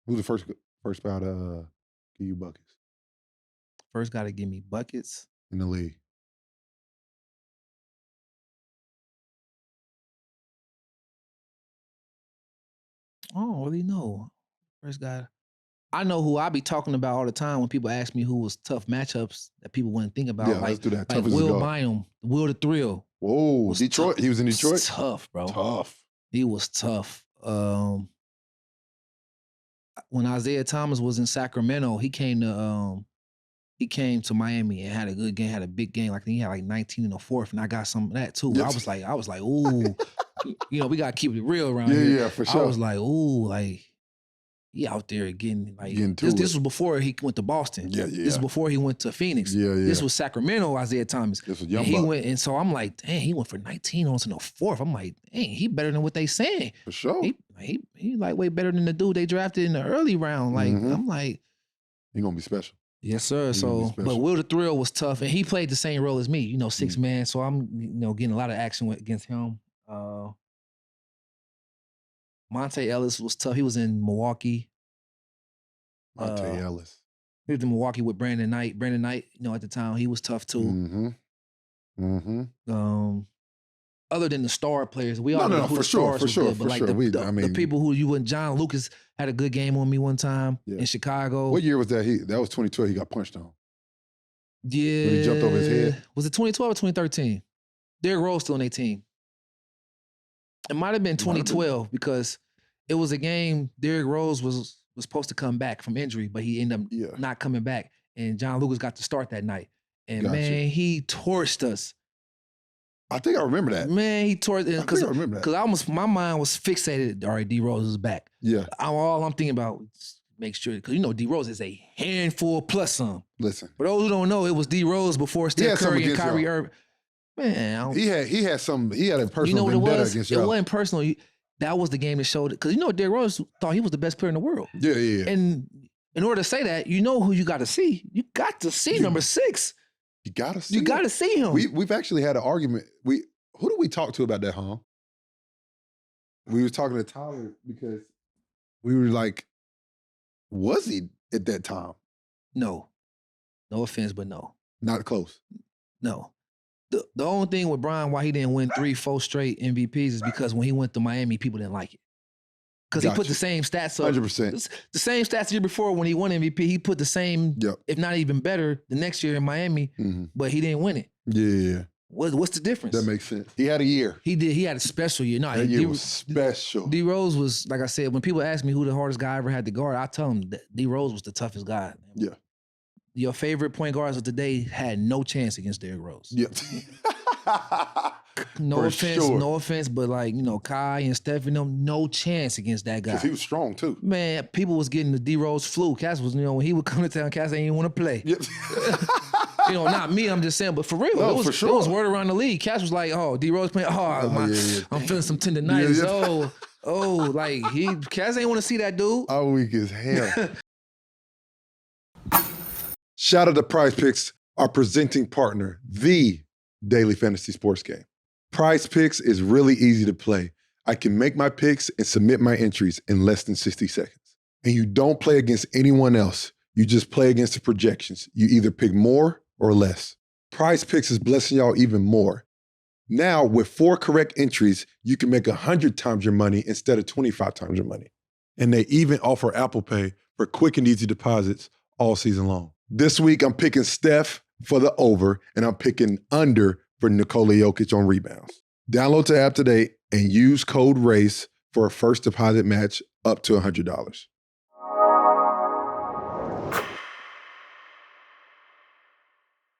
Who's the first guy to give you buckets First guy to give me buckets. in the league? I don't really know. First guy. I know who I be talking about all the time when people ask me who was tough matchups that people wouldn't think about. Yeah, let's do that. Like Tough as Will go. Bynum, Will the Thrill. Whoa, Detroit. Tough. He was in Detroit. Tough, bro. Tough. He was tough. When Isaiah Thomas was in Sacramento, he came to Miami and had a good game, had a big game. Like he had like 19 in the fourth, and I got some of that too. Yes. I was like, ooh, we gotta keep it real around Yeah, here. yeah, for sure. I was like, ooh, like he out there getting to this it. was before he went to Boston. Yeah, This is before he went to Phoenix. Yeah, yeah. This was Sacramento, Isaiah Thomas. This was young And he buck. went, and so I'm like, dang, he went for 19 on in the fourth. I'm like, dang, he better than what they saying. For sure. He like way better than the dude they drafted in the early round. Like, I'm like, he gonna be special. yes, sir. He gonna be So, but special. Will the Thrill was tough, and he played the same role as me, 6 man. So I'm, getting a lot of action against him. Monte Ellis was tough. He was in Milwaukee. Monte Ellis. He was in Milwaukee with Brandon Knight. Brandon Knight, at the time, he was tough too. Other than the star players, we all know who for the stars was good, but like the people who you wouldn't. John Lucas had a good game on me one time in Chicago. What year was that? That was 2012. He got punched on. Yeah, when he jumped over his head. Was it 2012 or 2013? Derrick Rose still on their team. It might have been 2012 because it was a game. Derrick Rose was supposed to come back from injury, but he ended up not coming back. And John Lucas got to start that night. And man, he torched us. I think I remember that. Man, he torched it because my mind was fixated. All right, D Rose is back. Yeah. All I'm thinking about is make sure, because D Rose is a handful plus some. Listen. For those who don't know, it was D Rose before Steph Curry and Kyrie Irving. Man, he had a personal vendetta against y'all. It wasn't personal. That was the game that showed it. Because Derrick Rose thought he was the best player in the world. Yeah. And in order to say that, who you got to see. You got to see number 6. You got to see You got to see him. We've actually had an argument. Who did we talk to about that, huh? We was talking to Tyler because we were like, was he at that time? No. No offense, but no. Not close. No. The only thing with Brian why he didn't win 3-4 straight MVPs is because when he went to Miami, people didn't like it. Because he put the same stats up. 100%. The same stats the year before when he won MVP. He put the same, if not even better, the next year in Miami, but he didn't win it. Yeah. What's the difference? That makes sense. He had a year. He did. He had a special year. No, that year was special. D Rose was, like I said, when people ask me who the hardest guy I ever had to guard, I tell them that D Rose was the toughest guy. Yeah. Your favorite point guards of today had no chance against Derrick Rose. Yeah. No offense, but like, Kai and Steph and them, no chance against that guy. Because he was strong too. Man, people was getting the D Rose flu. Cass was, when he would come to town, Cass ain't even want to play. Yep. Not me, I'm just saying, but for real, it was word around the league. Cass was like, oh, D Rose playing, I'm feeling some tendonitis. Cass ain't want to see that dude. I'm weak as hell. Shout out to Prize Picks, our presenting partner, the daily fantasy sports game. Prize Picks is really easy to play. I can make my picks and submit my entries in less than 60 seconds. And you don't play against anyone else. You just play against the projections. You either pick more or less. Prize Picks is blessing y'all even more. Now, with 4 correct entries, you can make 100 times your money instead of 25 times your money. And they even offer Apple Pay for quick and easy deposits all season long. This week, I'm picking Steph for the over, and I'm picking under for Nikola Jokic on rebounds. Download the app today and use code RACE for a first deposit match up to $100.